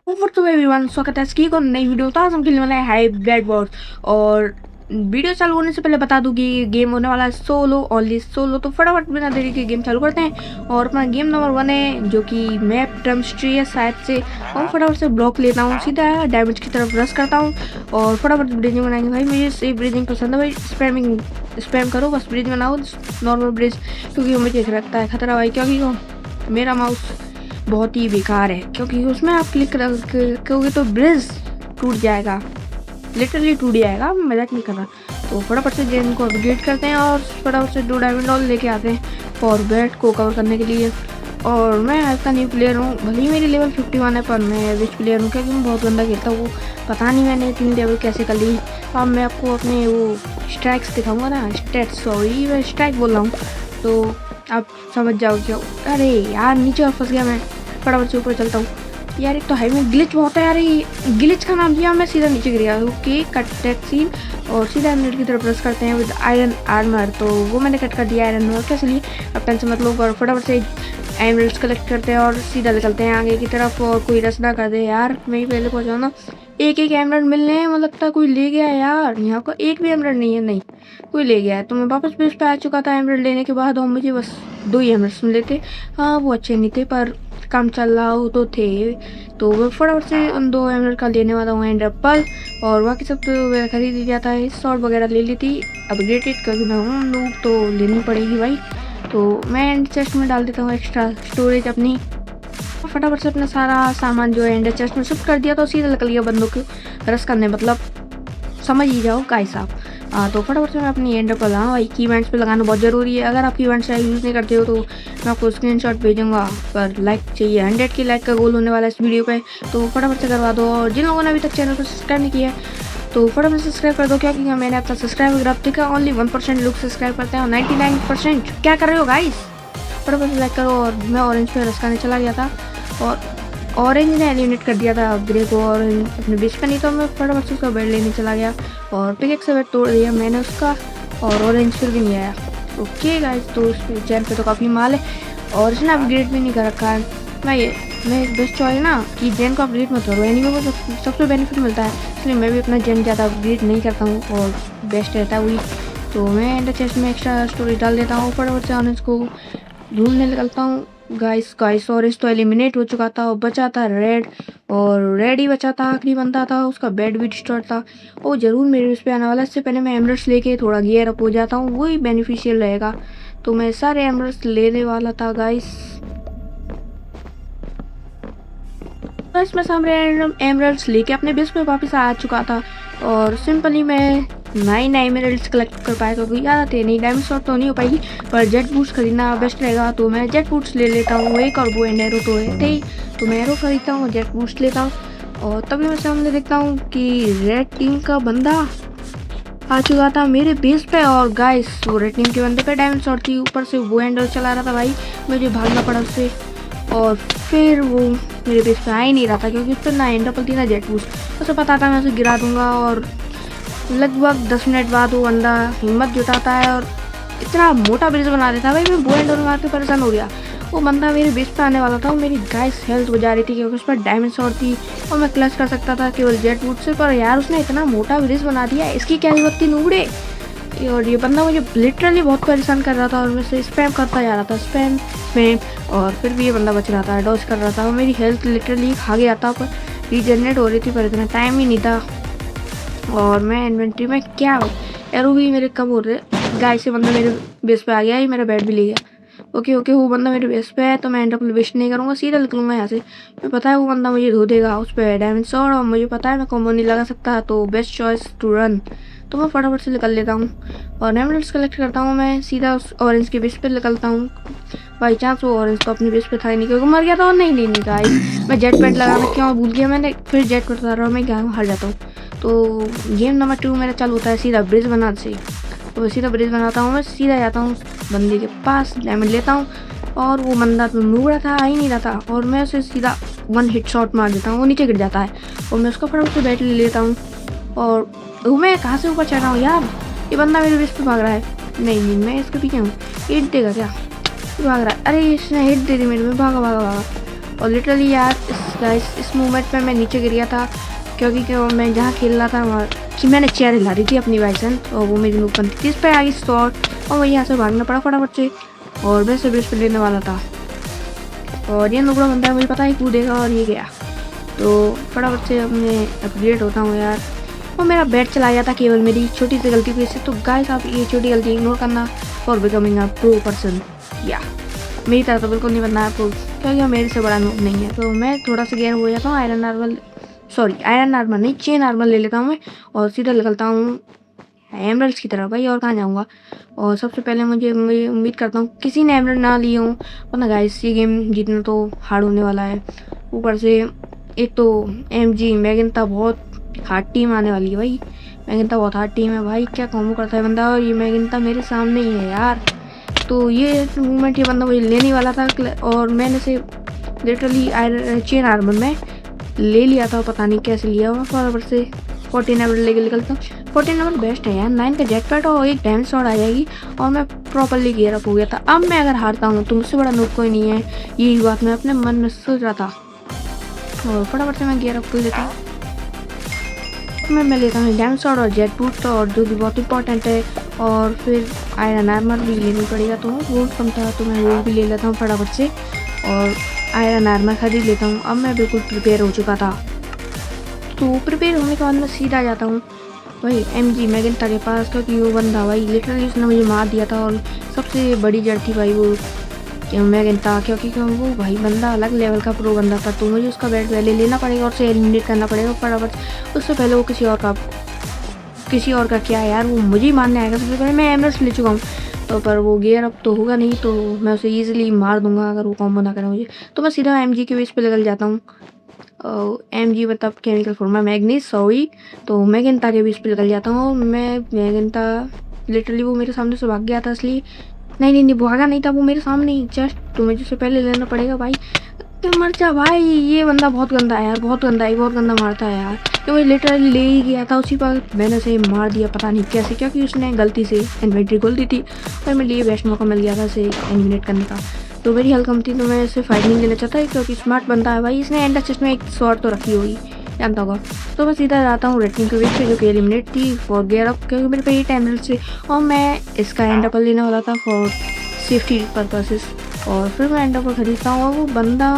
तो एवरीवन, स्वागत है इसकी को नई वीडियो। तो आज हम खेलने वाले हैं हाइप ब्लड वॉर्स। और वीडियो चालू होने से पहले बता दूं कि गेम होने वाला है सोलो, ओनली सोलो। तो फटाफट बिना देरी के गेम चालू करते हैं। और अपना गेम नंबर 1 है जो कि मैप ट्रम्स्ट्री है शायद से। और फटाफट से ब्लॉक लेता हूँ, सीधा डैमेज की तरफ रश करता हूँ और फटाफट ब्रिजिंग बनाएंगे। भाई मुझे सेफ ब्रिजिंग पसंद है भाई, स्पैम करो बस, ब्रिज बनाओ नॉर्मल ब्रिज, क्योंकि मुझे लगता है खतरा भाई, क्योंकि मेरा माउस बहुत ही बेकार है, क्योंकि उसमें आप क्लिक करोगे तो ब्रिज टूट जाएगा, लिटरली टूट जाएगा, मजाक नहीं कर रहा। तो फटाफट से जेन को अपग्रेड करते हैं और फटाफट से 2 डायमंड ऑल लेके आते हैं और बैट को कवर करने के लिए। और मैं आज का न्यू प्लेयर हूँ, भले ही मेरी लेवल 51 है, पर मैं एवरेज प्लेयर हूँ क्योंकि मैं बहुत गंदा खेलता हूँ। पता नहीं मैंने 3 लेवल कैसे कर ली। अब मैं आपको अपने वो स्ट्राइक्स दिखाऊंगा ना, स्टेट्स, सॉरी मैं स्ट्राइक बोल रहा हूँ, तो आप समझ जाओ क्यों। अरे यार नीचे और फंस गया मैं, फटाफट से ऊपर चलता हूँ। यार एक तो हाई में ग्लिच बहुत है यार, ये ग्लिच का नाम लिया, मैं सीधा नीचे गिर गया। ओके, कट टेक सीन और सीधा एमुलेट की तरफ प्रेस करते हैं विद आयरन आर्मर। तो वो मैंने कट कर दिया आयरन आर्मर, कैसे लिए अब टेंशन मत लो। और फटाफट से एमरल्ड्स कलेक्ट करते हैं और सीधा निकलते हैं आगे की तरफ। और कोई रस ना कर दे यार, मैं ही पहले पहुँचाऊँ ना। एक एमरल्ड मिलने हैं, मुझे लगता है कोई ले गया है यार, यहाँ का एक भी एमरल्ड नहीं है, नहीं कोई ले गया है। तो मैं वापस बेस पे आ चुका था एमरल्ड लेने के बाद, और मुझे बस 2 ही एमरल्ड्स मिले थे। हाँ वो अच्छे नहीं थे, पर काम चल रहा हो तो थे। तो मैं फटाफट से उन 2 एमरल्ड का लेने वाला हूँ एंड एप्पल, और बाकी सब तो मेरा खरीद ही जाता है। शॉर्ट वगैरह ले ली थी अपग्रेडेड, क्योंकि मैं हूँ लोग तो लेनी पड़ेगी भाई। तो मैं एंड चेस्ट में डाल देता हूँ एक्स्ट्रा स्टोरेज अपनी। फटाफट से अपना सारा सामान जो है एंड चेस्ट में शिफ्ट कर दिया, तो सीधा निकल गया बंदों को रस करने, मतलब समझ ही जाओ गाइस आप। तो फटाफट से मैं अपनी एंड पर लगाऊँ भाई, की इवेंट्स पे लगाना बहुत ज़रूरी है। अगर आप की इवेंट्स यूज़ नहीं करते हो तो मैं आपको स्क्रीनशॉट भेजूंगा, पर लाइक चाहिए, 100 के लाइक का गोल होने वाला है इस वीडियो पे, तो फटाफट से करवा दो। और जिन लोगों ने अभी तक चैनल को सब्सक्राइब नहीं किया है तो फटाफट सब्सक्राइब कर दो, क्योंकि मैंने अपना सब्सक्राइब ग्राफ देखा, ओनली 1% लोग सब्सक्राइब करते हैं और 99% क्या कर रहे हो गाइस, फटाफट से लाइक करो। और मैं ऑरेंज पे रस करने चला गया था और ऑरेंज ने एलिमिनेट कर दिया था ग्रे को, और अपने बेस पे नहीं, तो मैं फटाफट से उसका बेड लेने चला गया और पिकेक्स से बेड तोड़ दिया मैंने उसका, और ऑरेंज फिर भी नहीं आया। ओके गाइस, तो उस चैन पे तो काफ़ी माल है और इसने अपग्रेड भी नहीं कर रखा है। मैं एक बेस्ट चॉइस ना कि जेन को अपग्रेड मत करो, एनिमे को सबसे बेनिफिट मिलता है, इसलिए मैं भी अपना जेन ज़्यादा अपग्रेड नहीं करता हूँ और बेस्ट रहता है वही। तो मैं एंड चेस्ट में एक्स्ट्रा स्टोरेज डाल देता हूँ, फटाफट से ऑरेंज को ढूंढने निकलता हूँ। गाइस ऑरेंज तो एलिमिनेट हो चुका था और बचा था रेड, और रेड ही बचा था, आखिरी बंदा था, उसका बेड भी डिस्टॉर्ड था। वो जरूर मेरे उस पे आने वाला है, इससे पहले मैं एमरल्ड्स लेके थोड़ा गियर अप हो जाता हूँ, वही बेनिफिशियल रहेगा। तो मैं सारे एमरल्ड्स लेने वाला था गाइस, तो इसमें सामने एमरल्ड्स लेके अपने बेस पे वापस आ चुका था। और सिंपली मैं 9 एमरल्ड्स कलेक्ट कर पाया, क्योंकि ज़्यादा थे नहीं, डायमंड शॉट तो नहीं हो पाएगी, पर जेट बूस्ट खरीदना बेस्ट रहेगा। तो मैं जेट बूस्ट ले लेता हूँ एक, और वो एंड एरो तो है थे ही, तो मैं एरो खरीदता हूँ, जेट बूस्ट लेता हूँ। और तभी मैं सामने देखता हूँ कि रेड टीम का बंदा आ चुका था मेरे बेस पे, और गाइस वो रेड टीम के बंदे पे डायमंड शॉट थी, ऊपर से वो एंडर चला रहा था भाई, मुझे भागना पड़ा उससे। और फिर वो मेरे बेस पे आ ही नहीं रहा था, क्योंकि उस पर ना एंडर थी ना जेट बूस्ट। उसे पता था मैं उसे गिरा दूंगा, और लगभग 10 मिनट बाद वो बंदा हिम्मत जुटाता है और इतना मोटा ब्रिज बना देता है भाई, मैं बो एंडर मार के परेशान हो गया। वो बंदा मेरे बेस पे आने वाला था, और मेरी गाइस हेल्थ हो जा रही थी, क्योंकि उस पर डायमंड शॉट थी और मैं क्लच कर सकता था केवल जेट बूट से, पर यार उसने इतना मोटा ब्रिज बना दिया, इसकी क्या जरूरत थी नूबड़े। और ये बंदा मुझे लिटरली बहुत परेशान कर रहा था, और मैं से स्पैम करता जा रहा था, स्पैम स्पैम, और फिर भी ये बंदा बच रहा था, डॉज कर रहा था, और मेरी हेल्थ लिटरली खा गया था, पर रीजनरेट हो रही थी, पर इतना टाइम ही नहीं था। और मैं इन्वेंट्री में क्या एरो भी मेरे कम हो रहे, गाय से बंदा मेरे बेस पे आ गया, ही मेरा बैट भी ले गया। ओके वो बंदा मेरे बेस पे है, तो मैं एंड अप वेस्ट नहीं करूँगा, सीधा निकलूँगा यहाँ से। मैं पता है वो बंदा मुझे धो देगा उस पर डायमंड शॉट, और मुझे पता है मैं कॉम्बो नहीं लगा सकता, तो बेस्ट चॉइस टू रन। तो मैं फटाफट से निकल लेता हूँ और एमरल्ड्स कलेक्ट करता हूँ, मैं सीधा उस ऑरेंज के बेस पे निकलता हूँ। बाई चांस वो ऑरेंज तो अपने बेस पे था ही नहीं, क्योंकि मर गया था। और नहीं गाइस, मैं जेट पैड लगाना क्यों भूल गया मैंने, फिर जेट पैड लगा रहा हूँ, मैं क्या हार जाता हूँ। तो गेम नंबर 2 मेरा चालू होता है सीधा ब्रिज बनाने से। तो सीधा ब्रिज बनाता हूँ, मैं सीधा जाता हूँ बंदे के पास, डायमंड लेता हूँ, और वो बंदा तो नूब रहा था, आ ही नहीं रहा था, और मैं उसे सीधा 1 हिट शॉट मार देता हूँ, वो नीचे गिर जाता है, और मैं उसका फटाफट से बैट ले लेता हूँ। और मैं कहाँ से ऊपर चढ़ रहा हूँ यार, ये बंदा मेरे बेस पे भाग रहा है। नहीं मैं इसके पीछे हूँ, हिट देगा क्या, भाग रहा है, अरे इसने हिट दे दी मेरे में, भागा। और लिटरली यार इस मूवमेंट में मैं नीचे गिर गया था, क्योंकि मैं जहाँ खेल रहा था वहाँ कि मैंने चेयर हिला रही थी अपनी बाइसन, और वो मेरी नूक बनती थी। इस पर आई शॉट और वही यहाँ से भागना पड़ा फटाफट से, और मैं से बेस पे लेने वाला था, और ये नुकड़ा बनता है मुझे पता है कूदेगा, और ये गया। तो फटाफट से अब मैं अपग्रेड होता हूँ यार। और मेरा बैट चला गया था केवल मेरी छोटी सी गलती पे से। तो गाइस आप ये छोटी गलती इग्नोर करना for becoming a pro person. या मेरी तरह तो बिल्कुल नहीं बनना है प्रो, क्योंकि मेरे से बड़ा नूब नहीं है। तो मैं थोड़ा सा गेयर हो जाता हूँ, आयरन आर्मर नहीं, चेन आर्मर ले लेता हूँ मैं, और सीधा निकलता हूँ एमरल्ड्स की तरफ भाई, और कहाँ जाऊँगा। और सबसे पहले मुझे उम्मीद करता हूँ किसी ने एमरल्ड ना लिए हों, वरना गाइस ये गेम जीतना तो हार्ड होने वाला है। ऊपर से एक तो MG मैगेंता बहुत हार्ड टीम आने वाली है भाई। मैगेंता बहुत हार्ड टीम है भाई, क्या कॉम्बो करता है बंदा, और ये मैगेंता मेरे सामने ही है यार। तो ये मूवमेंट ये बंदा मुझे लेने वाला था, और मैंने से लिटरली चेन आर्मर में ले लिया था, पता नहीं कैसे लिया हुआ। फटाफट से 14 एमर लेके निकलता हूँ। 14 एमर बेस्ट है यार, 9 का जेट पैट और एक डैमेज शॉट आ जाएगी, और मैं प्रॉपरली गियर अप हो गया था। अब मैं अगर हारता हूँ तो मुझसे बड़ा नूब कोई नहीं है, यही बात मैं अपने मन में सोच रहा था। और फटाफट से मैं गियर अप कर लेता हूँ। मैं लेता हूँ डैमेज शॉट और जेट बूट, और जो कि बहुत इंपॉर्टेंट है। और फिर आयरन आर्मर भी लेनी पड़ेगा, तो वो कम था तो मैं वो भी ले लेता हूँ फटाफट से, और आयरन आर्मर खरीद लेता हूँ। अब मैं बिल्कुल प्रिपेयर हो चुका था। तो प्रिपेयर होने के बाद मैं सीधा जाता हूँ भाई MG मैगेंता के पास, क्योंकि वो बंदा भाई लिटरली उसने मुझे मार दिया था, और सबसे बड़ी जड़ थी भाई वो मैगेंता, क्योंकि वो भाई बंदा अलग लेवल का प्रो बंदा था। तो मुझे उसका बैट पहले लेना पड़ेगा और उसे एलिमिनेट करना पड़ेगा फटाफट। उससे पहले वो किसी और का क्या यार, वो मुझे ही मारने आएगा। सबसे पहले मैं एमरल्ड्स ले चुका हूँ, तो पर वो गियर अप तो होगा नहीं, तो मैं उसे ईजिली मार दूंगा अगर वो कॉम्बो ना करे मुझे। तो मैं सीधा MG के बेस पे निकल जाता हूँ। MG मतलब केमिकल फॉर्मा मैग्नीस, सॉरी। तो मैगेंता के बीच पे निकल जाता हूँ। मैं मैगेंता लिटरली वो मेरे सामने से भाग गया था, इसलिए नहीं भागा नहीं था, वो मेरे सामने ही जस्ट। तो मुझे उससे पहले लेना पड़ेगा भाई। तो मर जा भाई, ये बंदा बहुत गंदा है यार, बहुत गंदा मारता है यार। तो मुझे लिटरली ले ही गया था, उसी पर मैंने उसे मार दिया, पता नहीं कैसे, क्योंकि उसने गलती से इन्वेंट्री खोल दी थी, और मेरे लिए बेस्ट मौका मिल गया था उसे एलिमिनेट करने का। तो मेरी हेल्थ कम थी, तो मैं इसे फाइट नहीं देना चाहता, क्योंकि स्मार्ट बनता है भाई। इसने एंड चेस्ट में एक शॉट तो रखी होगी, जानता होगा। तो मैं सीधा जाता हूँ रेड टीम के बीच पे, जो कि एलिमिनेट थी फॉर गियर अप, क्योंकि मेरे पे 8 एमरल्ड्स थे, और मैं इसका एंड अप लेने वाला था फॉर सेफ्टी पर्पसेस। और फिर मैं एंड अप खरीदता हूँ, और वो बंदा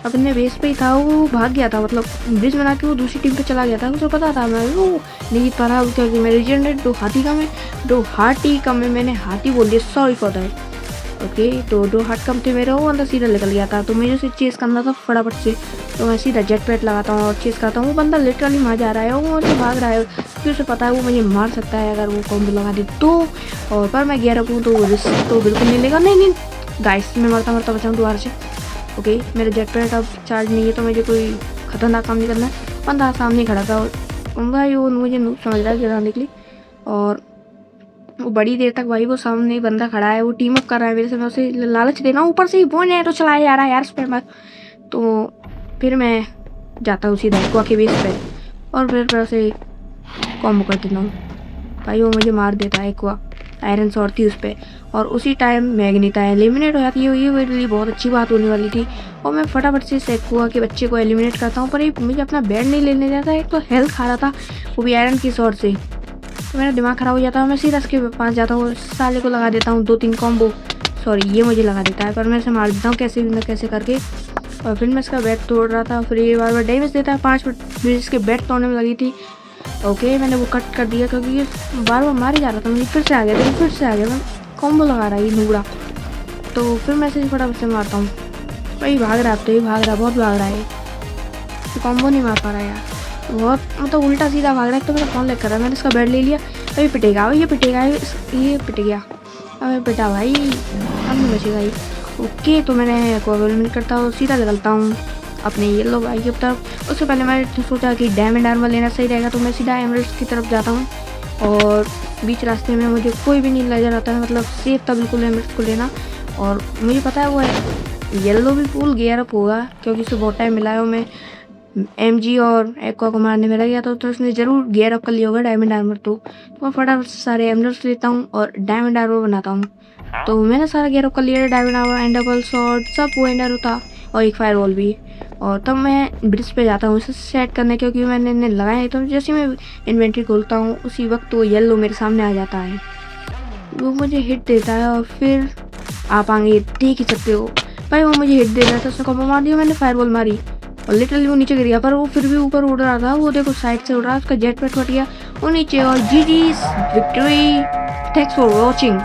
अपने बेस पे ही था, वो भाग गया था, मतलब ब्रिज बना के वो दूसरी टीम पे चला गया था। मुझे पता था मैं वो नहीं जीत पा रहा, क्योंकि मेरे रीजनरेट 2 हाथी कम है, मैंने हाथी बोल दिया, सॉरी फॉर दैट। ओके, तो 2 हाथ कम थे मेरे, वो अंदर सीधा निकल गया था। तो मुझे उसे चेस करना था फटाफट से, तो मैं सीधा जेट पैट लगाता हूँ और चेस करता हूँ। वो बंदा लिटरली वहाँ जा रहा है, वो मुझे भाग रहा है, क्योंकि उसे पता है वो मुझे मार सकता है अगर वो कॉम्बो लगा दे तो। और पर मैं गियर अप हूँ, तो वो रिस्क तो बिल्कुल नहीं लेगा। नहीं गाइस, मैं मरता बचाऊँ दोबारा से। ओके, मेरा जेट पैट अब चार्ज नहीं है, तो मुझे कोई खतरनाक काम नहीं करना है। बंदा सामने खड़ा था भाई, वो मुझे समझ रहा है गिराने के लिए, और वो बड़ी देर तक भाई वो सामने बंदा खड़ा है, वो टीम अप कर रहा है मेरे से, मैं उसे लालच देना, ऊपर से ही वो नहीं तो चलाया जा रहा है यार उस पर मत। तो फिर मैं जाता हूँ सीधा एक्वा के बेस पे, और फिर उसे कॉम्बो कर देता हूँ भाई। वो मुझे मार देता है, एक्वा आयरन शॉट थी उस पर, और उसी टाइम मैग्नीता एलिमिनेट हो जाती है। ये मेरे लिए बहुत अच्छी बात होने वाली थी, और मैं फटाफट से इस एक्वा के बच्चे को एलिमिनेट करता हूँ। पर ये मुझे अपना बैट नहीं लेने देता है, एक तो हेल्थ खा रहा था, वो भी आयरन की शॉट से। तो मेरा दिमाग ख़राब हो जाता है, मैं सीधा उसके पास जाता हूँ, साले को लगा देता हूँ 2-3 कॉम्बो। सॉरी, ये मुझे लगा देता है, पर मैं इसे मार देता हूँ कैसे भी ना कैसे करके। और फिर मैं इसका बैट तोड़ रहा था, फिर ये बार डैमेज देता है। 5 मिनट इसके बैट तोड़ने में लगी थी। ओके, मैंने वो कट कर दिया, क्योंकि ये बार मार ही जा रहा था मुझे। फिर से आ गया, मैं कॉम्बो लगा रहा है ये नूबड़ा। तो फिर मैं इसे फटाफट से मारता हूँ भाई। भाग रहा है, अब तो ये भाग रहा है, बहुत भाग रहा है, कॉम्बो नहीं मार पा रहा है यार, बहुत मतलब उल्टा सीधा भाग रहा है। तो मेरा फोन लग कर रहा है, मैंने इसका बैट ले लिया। अभी पिटेगा, ये पिट गया, अबे पिटा भाई, अब नहीं बचेगा ये। ओके, तो मैंने कोविल करता हूँ, सीधा निकलता हूँ अपने येलो भाई की तरफ। उससे पहले मैंने सोचा कि डायमंड आर्मर लेना सही रहेगा, तो मैं सीधा एमरल्ड्स की तरफ जाता हूँ, और बीच रास्ते में मुझे कोई भी नहीं नजर आता है, मतलब सेफ था बिल्कुल एमरल्ड्स को लेना। और मुझे पता है वो येलो भी फुल गियर अप होगा, क्योंकि उसे बहुत टाइम मिला है। मैं MG और एक्वा को मारने में लग गया, तो उसने ज़रूर गियर अप कर लिया होगा डायमंड आर्मर। तो मैं फटाफट सारे एमरल्ड्स लेता हूँ और डायमंड आर्मर बनाता हूँ। तो मैंने सारा गियर अप कर लिया, diamond armour, and double shot, सब वो एंड आर्मर था। और एक फायरवॉल भी। और तब मैं ब्रिज पे जाता हूँ उसे सेट करने, क्योंकि मैंने इन्हें लगाया है। तो जैसे मैं इन्वेंट्री खोलता हूँ उसी वक्त वो येलो मेरे सामने आ जाता है, वो मुझे हिट देता है। और फिर आप आगे देख ही सकते हो भाई, वो मुझे हिट दे रहा था, उसने कॉम्बो मार दिया, मैंने फायरबॉल मारी और लिटरली वो नीचे गिर गया। पर वो फिर भी ऊपर उड़ रहा था, वो देखो साइड से उड़ रहा है, उसका जेट पैक फट गया वो नीचे। और जी विक्ट्री, थैंक्स फॉर वॉचिंग।